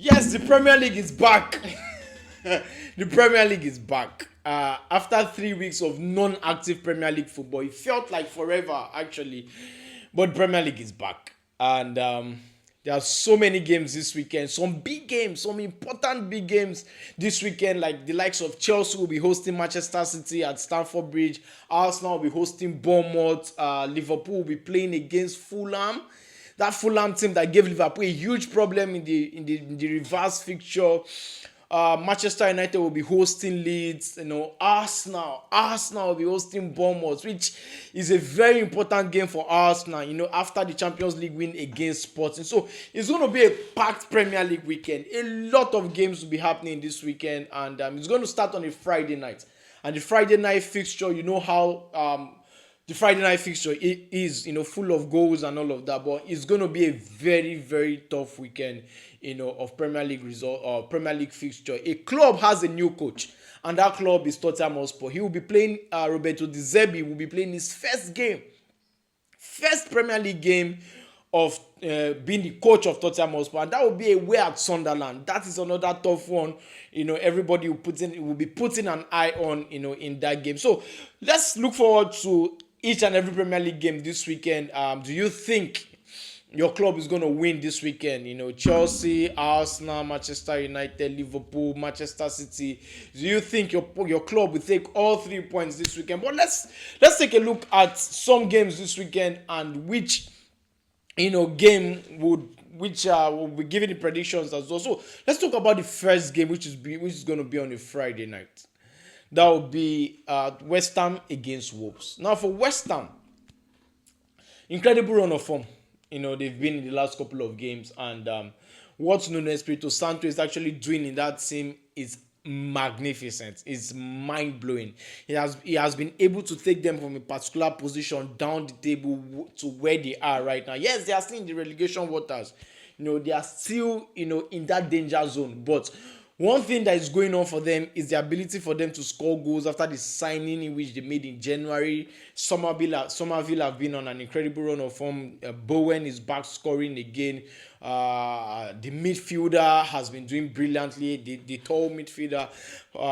Yes, the Premier League is back. The Premier League is back. After 3 weeks of non-active Premier League football, it felt like forever actually, but Premier League is back, and there are so many games this weekend. Some big games, some important big games this weekend. Like the likes of Chelsea will be hosting Manchester City at Stamford Bridge. Arsenal will be hosting Bournemouth. Liverpool will be playing against Fulham, that Fulham team that gave Liverpool a huge problem in the reverse fixture. Manchester United will be hosting Leeds. Arsenal will be hosting Bournemouth, which is a very important game for Arsenal. After the Champions League win against Sporting, so it's going to be a packed Premier League weekend. A lot of games will be happening this weekend, and it's going to start on a Friday night. And the Friday night fixture, you know how the Friday night fixture is, full of goals and all of that. But it's going to be a very, very tough weekend, of Premier League result or Premier League fixture. A club has a new coach, and that club is Tottenham Hotspur. He will be playing. Roberto De Zerbi will be playing his first Premier League game of being the coach of Tottenham Hotspur, and that will be away at Sunderland. That is another tough one. Everybody will be putting an eye on, in that game. So let's look forward to each and every Premier League game this weekend. Do you think your club is going to win this weekend? Chelsea, Arsenal, Manchester United, Liverpool, Manchester City. Do you think your club will take all 3 points this weekend? But let's take a look at some games this weekend and which game will be giving the predictions as well. So let's talk about the first game, which is going to be on a Friday night. That will be West Ham against Wolves. Now for West Ham, incredible run of form. They've been in the last couple of games, and what Nuno Espirito Santo is actually doing in that team is magnificent. It's mind-blowing. He has been able to take them from a particular position down the table to where they are right now. Yes, they are still in the relegation waters. They are still in that danger zone, but one thing that is going on for them is the ability for them to score goals after the signing in which they made in January. Somerville have been on an incredible run of form. Bowen is back scoring again. The midfielder has been doing brilliantly. The tall midfielder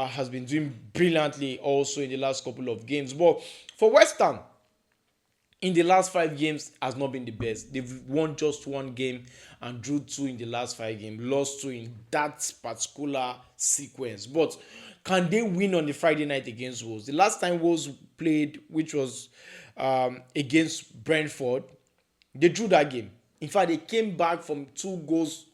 has been doing brilliantly also in the last couple of games. But for West Ham, in the last 5 games has not been the best. They've won just 1 game and drew 2 in the last 5 games, lost 2 in that particular sequence. But can they win on the Friday night against Wolves? The last time Wolves played, which was against Brentford, they drew that game. In fact, they came back from 2 goals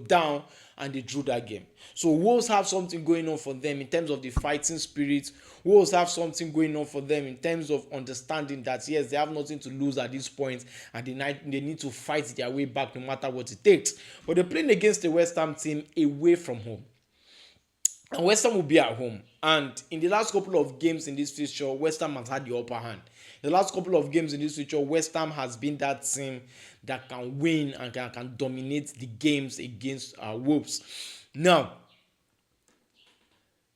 down, and they drew that game. So Wolves have something going on for them in terms of the fighting spirit. Wolves have something going on for them in terms of understanding that yes, they have nothing to lose at this point, and they need to fight their way back no matter what it takes. But they're playing against the West Ham team away from home, and West Ham will be at home. And in the last couple of games in this fixture, West Ham has had the upper hand. The last couple of games in this fixture, West Ham has been that team that can win and can dominate the games against Wolves. Now,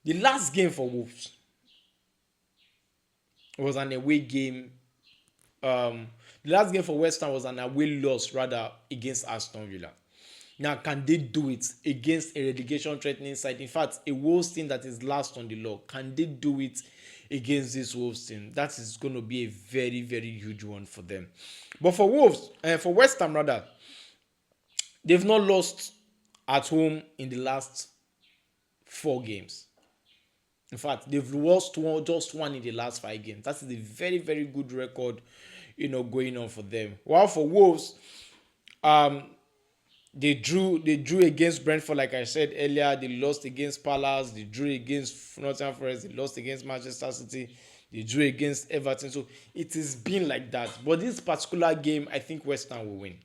the last game for Wolves was an away game. The last game for West Ham was an away loss, rather, against Aston Villa. Now, can they do it against a relegation-threatening side? In fact, a Wolves team that is last on the log. Can they do it against this Wolves team? That is going to be a very, very huge one for them. But for West Ham rather, they've not lost at home in the last 4 games. In fact, they've lost just 1 in the last 5 games. That is a very, very good record, going on for them. While for Wolves, they drew against Brentford, like I said earlier. They lost against Palace. They drew against Nottingham Forest. They lost against Manchester City. They drew against Everton. So it has been like that. But this particular game, I think West Ham will win.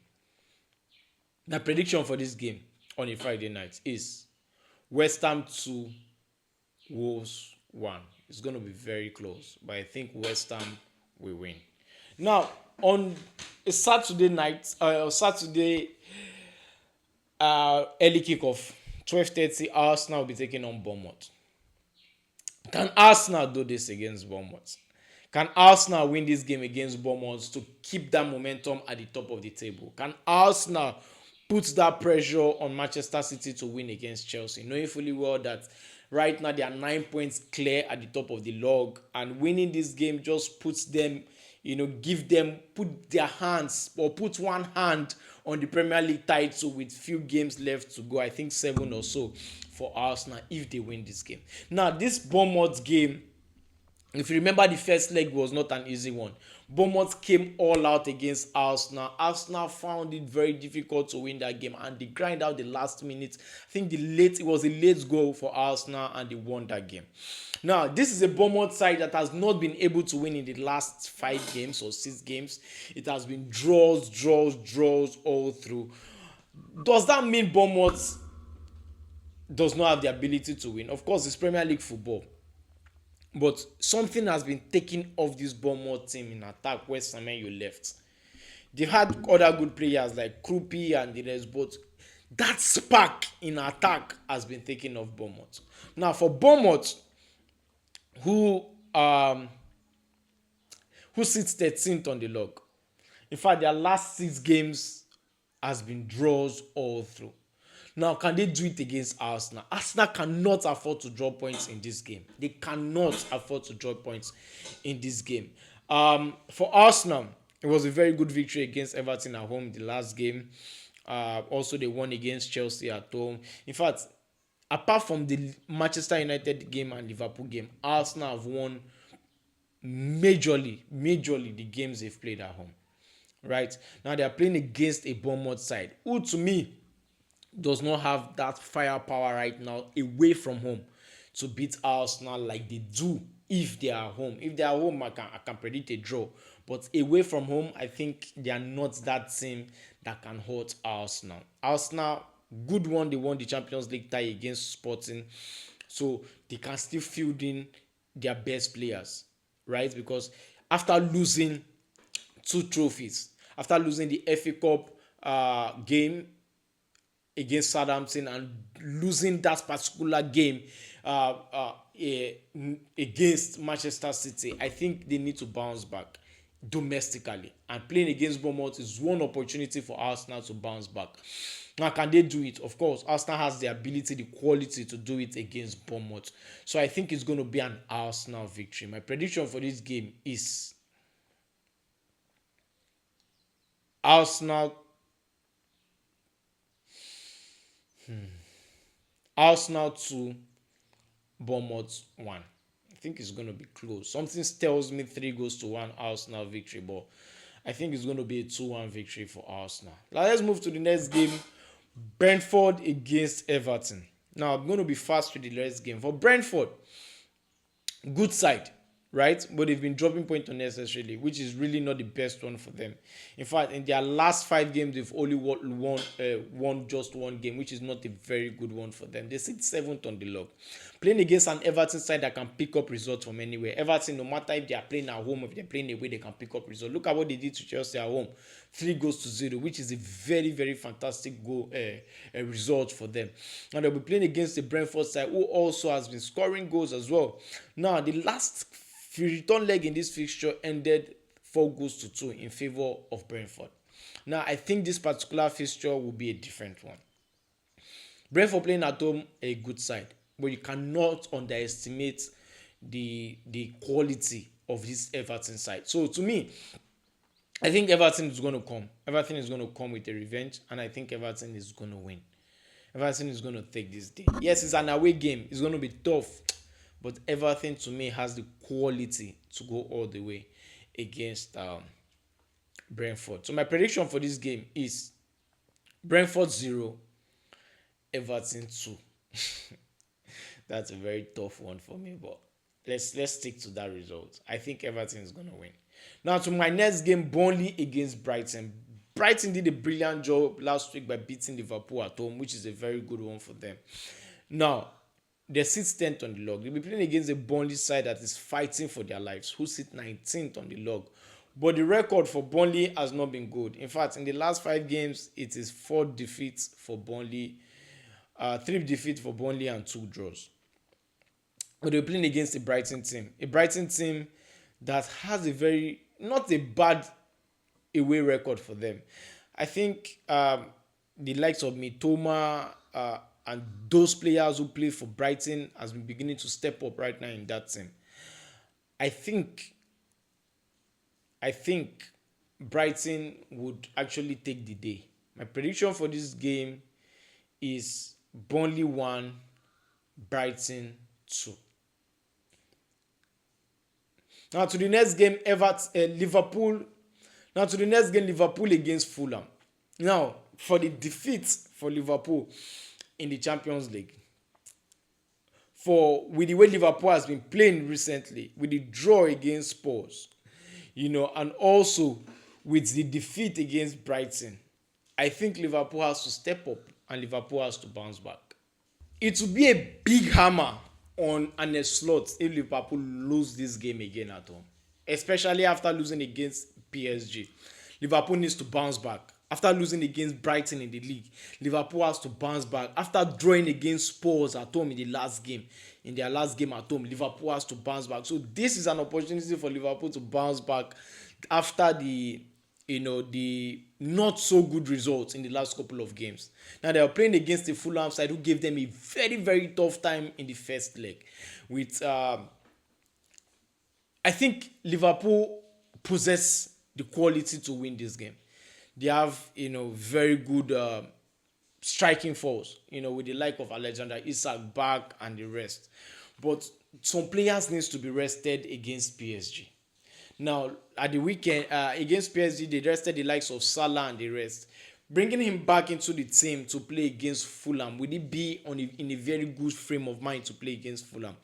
The prediction for this game on a Friday night is West Ham 2, Wolves 1. It's going to be very close, but I think West Ham will win. Now, on a Saturday night, early kickoff, 12:30, Arsenal will be taking on Bournemouth. Can Arsenal do this against Bournemouth? Can Arsenal win this game against Bournemouth to keep that momentum at the top of the table? Can Arsenal puts that pressure on Manchester City to win against Chelsea, knowing fully well that right now they are 9 points clear at the top of the log, and winning this game just puts them, give them, put their hands or put one hand on the Premier League title with few games left to go. I think 7 or so for Arsenal if they win this game. Now, this Bournemouth game, if you remember, the first leg was not an easy one. Bournemouth came all out against Arsenal. Arsenal found it very difficult to win that game, and they grind out the last minute. I think it was a late goal for Arsenal, and they won that game. Now, this is a Bournemouth side that has not been able to win in the last 5 games or 6 games. It has been draws all through. Does that mean Bournemouth does not have the ability to win? Of course, it's Premier League football. But something has been taken off this Bournemouth team in attack where Semenyo left. They've had other good players like Krupi and the rest, but that spark in attack has been taken off Bournemouth. Now, for Bournemouth, who sits 13th on the log. In fact, their last 6 games has been draws all through. Now, can they do it against Arsenal? Arsenal cannot afford to draw points in this game. They cannot afford to draw points in this game. For Arsenal, it was a very good victory against Everton at home the last game. Also, they won against Chelsea at home. In fact, apart from the Manchester United game and Liverpool game, Arsenal have won majorly the games they've played at home. Right? Now, they are playing against a Bournemouth side, who to me does not have that firepower right now away from home to beat Arsenal like they do if they are home. If they are home, I can predict a draw. But away from home, I think they are not that team that can hurt Arsenal. Arsenal, good one, they won the Champions League tie against Sporting. So they can still field in their best players, right? Because after losing 2 trophies, after losing the FA Cup game against Southampton and losing that particular game against Manchester City, I think they need to bounce back domestically. And playing against Bournemouth is one opportunity for Arsenal to bounce back. Now, can they do it? Of course, Arsenal has the ability, the quality to do it against Bournemouth. So I think it's going to be an Arsenal victory. My prediction for this game is Arsenal 2, Bournemouth 1. I think it's going to be close. Something tells me 3-1 Arsenal victory, but I think it's going to be a 2-1 victory for Arsenal. Now let's move to the next game. Brentford against Everton. Now I'm going to be fast with the next game. For Brentford, good side, right? But they've been dropping points unnecessarily, which is really not the best one for them. In fact, in their last 5 games, they've only won just 1 game, which is not a very good one for them. They sit 7th on the log. Playing against an Everton side that can pick up results from anywhere. Everton, no matter if they are playing at home or if they're playing away, they can pick up results. Look at what they did to Chelsea at home. 3-0, which is a very, very fantastic result for them. And they'll be playing against the Brentford side, who also has been scoring goals as well. Now, the last return leg in this fixture ended 4-2 in favor of Brentford. Now, I think this particular fixture will be a different one. Brentford playing at home, a good side, but you cannot underestimate the quality of this Everton side. So, to me, I think Everton is going to come. Everton is going to come with a revenge, and I think Everton is going to win. Everton is going to take this day. Yes, it's an away game. It's going to be tough. But Everton, to me, has the quality to go all the way against Brentford. So my prediction for this game is Brentford 0, Everton 2. That's a very tough one for me, but let's stick to that result. I think Everton is going to win. Now to my next game, Burnley against Brighton. Brighton did a brilliant job last week by beating Liverpool at home, which is a very good one for them. Now, they sit 10th on the log. They'll be playing against a Burnley side that is fighting for their lives, who sit 19th on the log. But the record for Burnley has not been good. In fact, in the last 5 games, it is 4 defeats for Burnley, 3 defeats for Burnley and 2 draws. But they're playing against a Brighton team that has not a bad away record for them. I think the likes of Mitoma and those players who play for Brighton has been beginning to step up right now in that team. I think I think Brighton would actually take the day. My prediction for this game is Burnley 1, Brighton 2. Now to the next game, Liverpool. Now to the next game, Liverpool against Fulham. Now for the defeat for Liverpool in the Champions League, for with the way Liverpool has been playing recently, with the draw against Spurs, and also with the defeat against Brighton, I think Liverpool has to step up and Liverpool has to bounce back. It will be a big hammer on an slot if Liverpool lose this game again at home, especially after losing against PSG. Liverpool needs to bounce back. After losing against Brighton in the league, Liverpool has to bounce back. After drawing against Spurs at home in their last game at home, Liverpool has to bounce back. So this is an opportunity for Liverpool to bounce back after the not so good results in the last couple of games. Now they are playing against the Fulham side who gave them a very very tough time in the first leg. With I think Liverpool possess the quality to win this game. They have very good striking force, with the like of Alexander Isak back and the rest. But some players needs to be rested against PSG. Now, at the weekend, against PSG, they rested the likes of Salah and the rest. Bringing him back into the team to play against Fulham, will he be in a very good frame of mind to play against Fulham?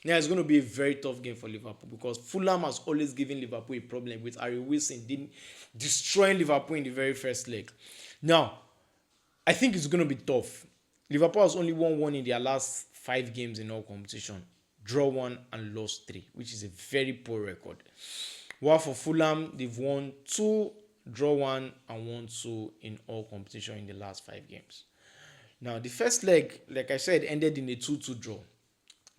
Now, it's going to be a very tough game for Liverpool because Fulham has always given Liverpool a problem with Harry Wilson destroying Liverpool in the very first leg. Now, I think it's going to be tough. Liverpool has only won one in their last 5 games in all competition. Draw 1 and lost 3, which is a very poor record. While for Fulham, they've won 2, draw 1 and won 2 in all competition in the last 5 games. Now, the first leg, like I said, ended in a 2-2 draw.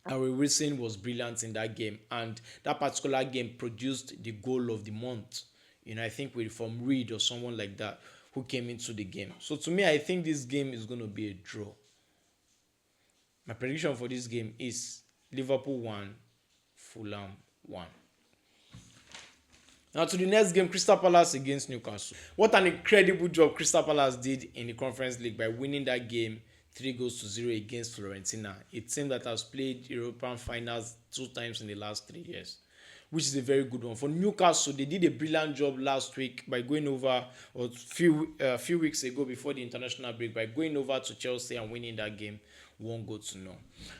Harry Wilson was brilliant in that game, and that particular game produced the goal of the month. I think from Reed or someone like that who came into the game. So to me, I think this game is going to be a draw. My prediction for this game is Liverpool 1, Fulham 1. Now to the next game, Crystal Palace against Newcastle. What an incredible job Crystal Palace did in the Conference League by winning that game 3-0 against Fiorentina, a team that has played European finals 2 times in the last 3 years, which is a very good one. For Newcastle, they did a brilliant job last week by going over, or few weeks ago before the international break, by going over to Chelsea and winning that game 1-0.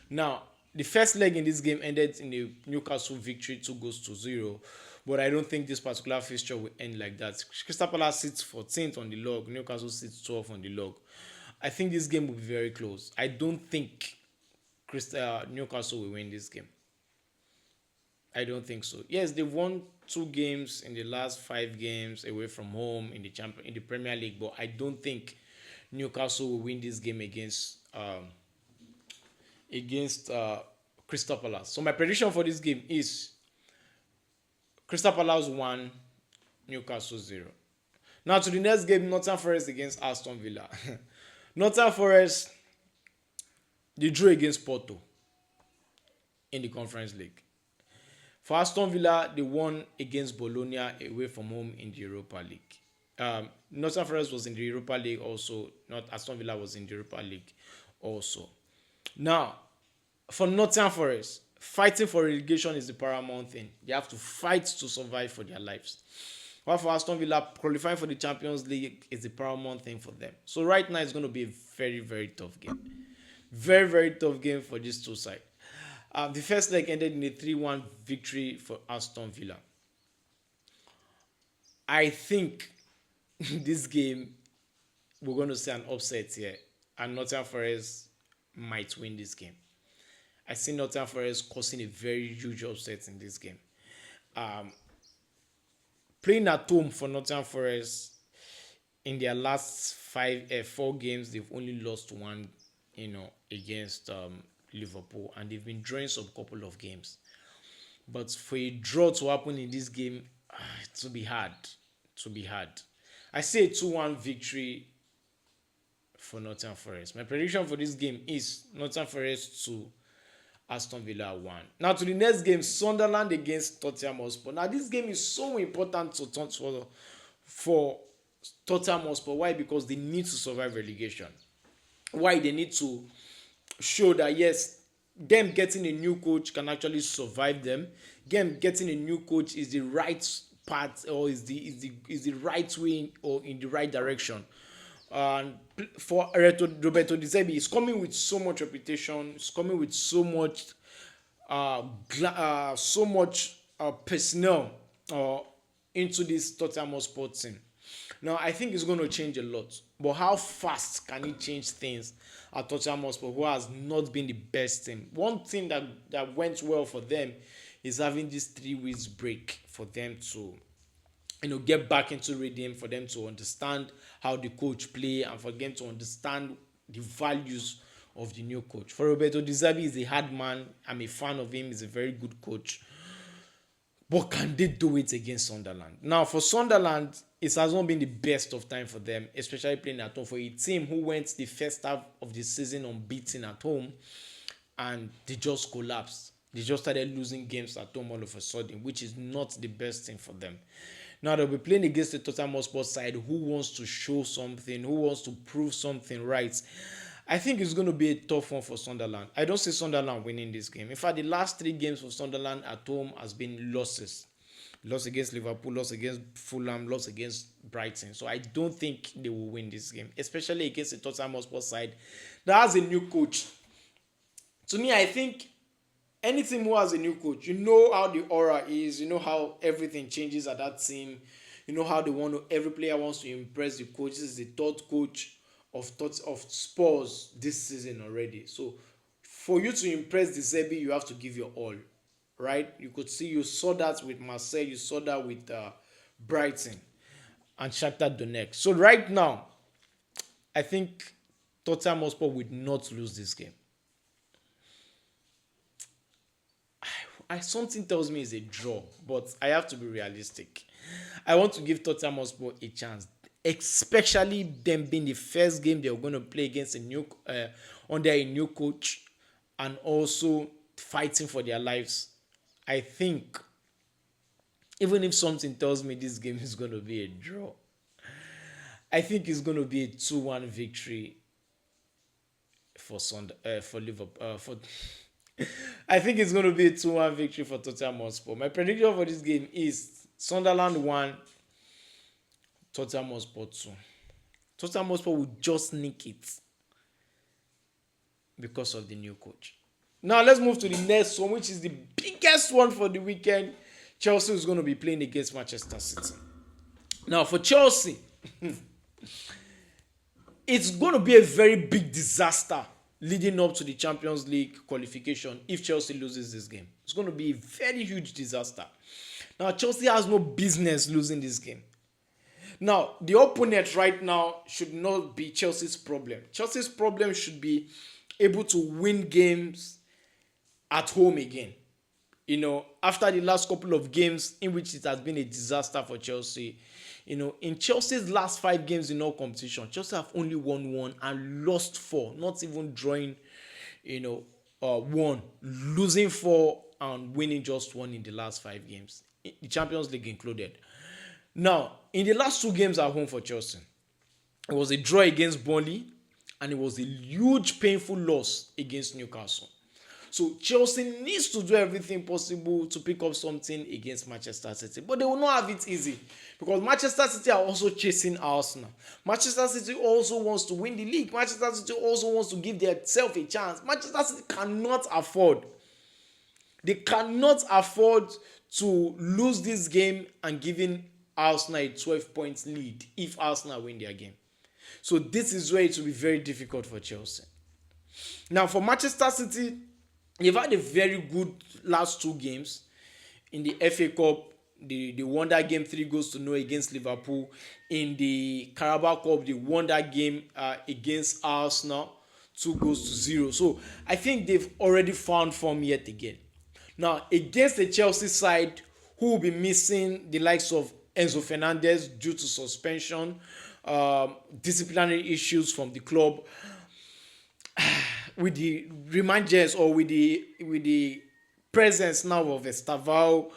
Now, the first leg in this game ended in a Newcastle victory 2-0, but I don't think this particular fixture will end like that. Crystal Palace sits 14th on the log, Newcastle sits 12th on the log. I think this game will be very close. I don't think Newcastle will win this game. I don't think so. Yes, they've won 2 games in the last 5 games away from home in the Premier League, but I don't think Newcastle will win this game against Crystal Palace. So my prediction for this game is Crystal Palace 1, Newcastle 0. Now to the next game, Nottingham Forest against Aston Villa. Nottingham Forest, they drew against Porto in the Conference League. For Aston Villa, they won against Bologna away from home in the Europa League. Nottingham Forest was in the Europa League also. Not Aston Villa was in the Europa League also. Now, for Nottingham Forest, fighting for relegation is the paramount thing. They have to fight to survive for their lives. While for Aston Villa, qualifying for the Champions League is the paramount thing for them. So right now, it's going to be a very, very tough game. Very, very tough game for these two sides. The first leg ended in a 3-1 victory for Aston Villa. I think this game, we're going to see an upset here. And Nottingham Forest might win this game. I see Nottingham Forest causing a very huge upset in this game. Playing at home for Nottingham Forest, in their last 4 games, they've only lost 1, against Liverpool, and they've been drawing some couple of games. But for a draw to happen in this game, it will be hard. I see a 2-1 victory for Nottingham Forest. My prediction for this game is Nottingham Forest 2, Aston Villa 1. Now to the next game, Sunderland against Tottenham Hotspur. Now this game is so important for Tottenham Hotspur. Why? Because they need to survive relegation. Why? They need to show that yes, them getting a new coach can actually survive them. Them getting a new coach is the right path, or is the right way, or in the right direction. And for Roberto De Zerbi, he's coming with so much reputation. He's coming with so much, personnel into this Tottenham Hotspur team. Now, I think it's going to change a lot. But how fast can he change things at Tottenham Hotspur, who has not been the best team? One thing that went well for them is having this 3 weeks break for them to get back into rhythm, for them to understand how the coach play, and for them to understand the values of the new coach. For Roberto De Zerbi, is a hard man. I'm a fan of him. He's a very good coach. But can they do it against Sunderland? Now, for Sunderland, it has not been the best of time for them, especially playing at home. For a team who went the first half of the season unbeaten at home, and they just collapsed. They just started losing games at home all of a sudden, which is not the best thing for them. Now they'll be playing against the Tottenham Hotspur side who wants to show something, who wants to prove something right. I think it's going to be a tough one for Sunderland. I don't see Sunderland winning this game. In fact, the last 3 games for Sunderland at home has been losses. Loss against Liverpool, loss against Fulham, loss against Brighton. So I don't think they will win this game, especially against the Tottenham Hotspur side that has a new coach. To me, I think any team who has a new coach, you know how the aura is, you know how everything changes at that team, you know how every player wants to impress the coach. This is the 3rd coach of Spurs this season already. So for you to impress the Zerbi, you have to give your all, right? You saw that with Marseille, you saw that with Brighton and Shakhtar Donetsk. So right now, I think Tottenham Hotspur would not lose this game. Something tells me it's a draw, but I have to be realistic. I want to give Tottenham Hotspur a chance, especially them being the first game they're going to play against under a new coach, and also fighting for their lives. I think even if something tells me this game is going to be a draw, I think it's going to be a 2-1 victory for Liverpool. I think it's going to be a 2-1 victory for Tottenham Hotspur. My prediction for this game is Sunderland 1, Tottenham Hotspur 2. Tottenham Hotspur will just nick it because of the new coach. Now let's move to the next one, which is the biggest one for the weekend. Chelsea is going to be playing against Manchester City. Now for Chelsea, it's going to be a very big disaster leading up to the Champions League qualification if Chelsea loses this game. It's going to be a very huge disaster. Now, Chelsea has no business losing this game. Now, the opponent right now should not be Chelsea's problem. Chelsea's problem should be able to win games at home again. After the last couple of games in which it has been a disaster for Chelsea, in Chelsea's last 5 games in all competition, Chelsea have only won 1 and lost 4, not even drawing, 1, losing 4 and winning just 1 in the last 5 games, the Champions League included. Now, in the last 2 games at home for Chelsea, it was a draw against Burnley and it was a huge painful loss against Newcastle. So Chelsea needs to do everything possible to pick up something against Manchester City. But they will not have it easy because Manchester City are also chasing Arsenal. Manchester City also wants to win the league. Manchester City also wants to give themselves a chance. Manchester City cannot afford. They cannot afford to lose this game and giving Arsenal a 12-point lead if Arsenal win their game. So this is where it will be very difficult for Chelsea. Now for Manchester City, they've had a very good last 2 games. In the FA Cup, they won that game 3-0 against Liverpool. In the Carabao Cup, they won that game against Arsenal 2-0. So I think they've already found form yet again. Now against the Chelsea side, who will be missing the likes of Enzo Fernandez due to suspension, disciplinary issues from the club, with the reminders or with the presence now of Estaval,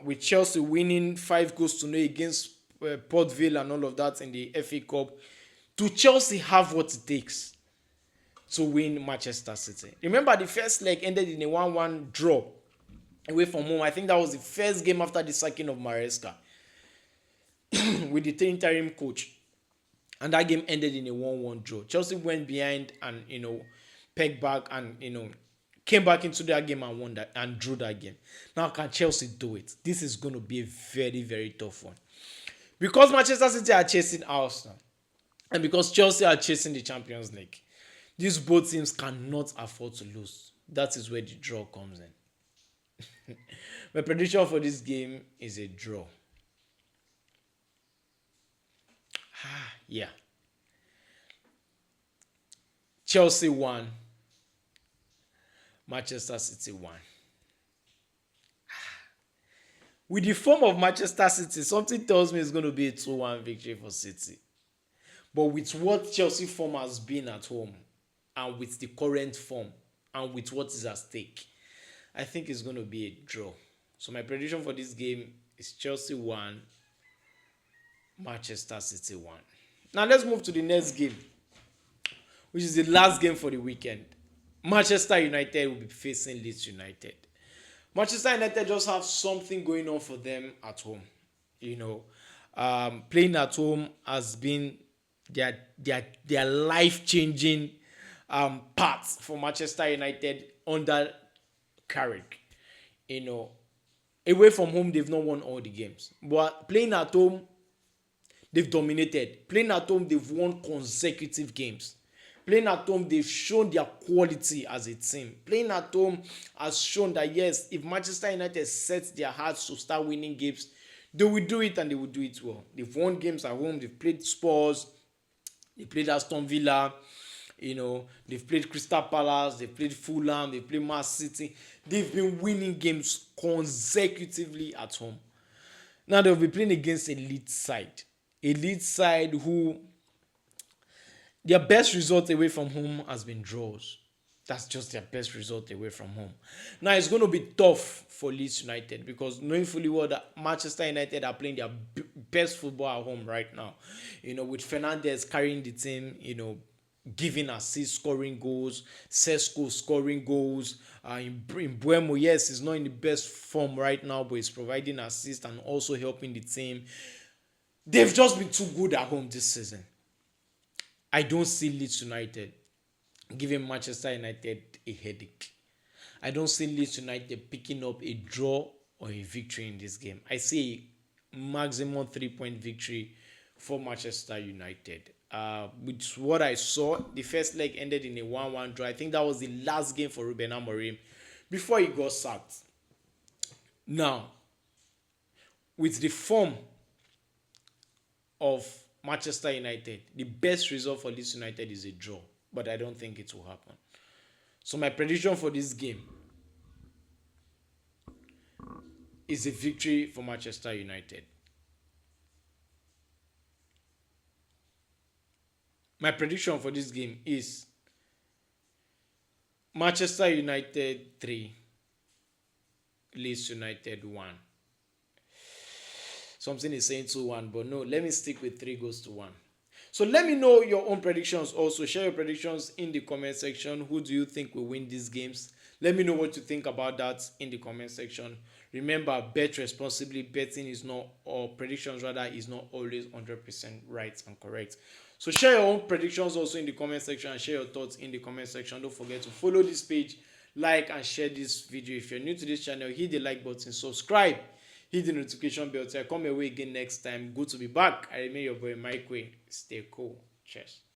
with Chelsea winning 5 goals to 0 against Port Vale and all of that in the FA Cup. Do Chelsea have what it takes to win Manchester City? Remember, the first leg ended in a 1-1 draw away from home. I think that was the first game after the sacking of Maresca with the interim coach. And that game ended in a 1-1 draw. Chelsea went behind and, pegged back and, came back into that game and won that and drew that game. Now, can Chelsea do it? This is going to be a very, very tough one. Because Manchester City are chasing Arsenal and because Chelsea are chasing the Champions League, these both teams cannot afford to lose. That is where the draw comes in. My prediction for this game is a draw. Yeah. Chelsea 1. Manchester City 1. With the form of Manchester City, something tells me it's going to be a 2-1 victory for City. But with what Chelsea form has been at home, and with the current form, and with what is at stake, I think it's going to be a draw. So my prediction for this game is Chelsea 1, Manchester City 1. Now let's move to the next game, which is the last game for the weekend. Manchester United will be facing Leeds United. Manchester United just have something going on for them at home. Playing at home has been their life-changing part for Manchester United under Carrick. Away from home, they've not won all the games. But playing at home, they've dominated. Playing at home, they've won consecutive games. Playing at home, they've shown their quality as a team. Playing at home has shown that, yes, if Manchester United sets their hearts to start winning games, they will do it and they will do it well. They've won games at home. They've played Spurs. They played Aston Villa. They've played Crystal Palace. They've played Fulham. They've played Man City. They've been winning games consecutively at home. Now they'll be playing against a Leeds side. A Leeds side who their best result away from home has been draws. That's just their best result away from home. Now it's going to be tough for Leeds United because knowing fully well that Manchester United are playing their best football at home right now. With Fernandes carrying the team, giving assists, scoring goals, Sesko scoring goals. In Buemo, yes, he's not in the best form right now, but he's providing assists and also helping the team. They've just been too good at home this season. I don't see Leeds United giving Manchester United a headache. I don't see Leeds United picking up a draw or a victory in this game. I see a maximum 3-point victory for Manchester United. With what I saw, the first leg ended in a 1-1 draw. I think that was the last game for Ruben Amorim before he got sacked. Now, with the form of Manchester United, the best result for Leeds United is a draw, but I don't think it will happen. So my prediction for this game is a victory for Manchester United. My prediction for this game is Manchester United 3, Leeds United 1. Something is saying 2-1, but no, let me stick with 3-1. So let me know your own predictions also. Share your predictions in the comment section. Who do you think will win these games? Let me know what you think about that in the comment section. Remember, bet responsibly. Betting is not, or predictions rather, is not always 100% right and correct. So share your own predictions also in the comment section and share your thoughts in the comment section. Don't forget to follow this page, like and share this video. If you're new to this channel, hit the like button, subscribe, hit the notification bell. Till I come your way again next time. Good to be back. I remain your boy Mike Way. Stay cool. Cheers.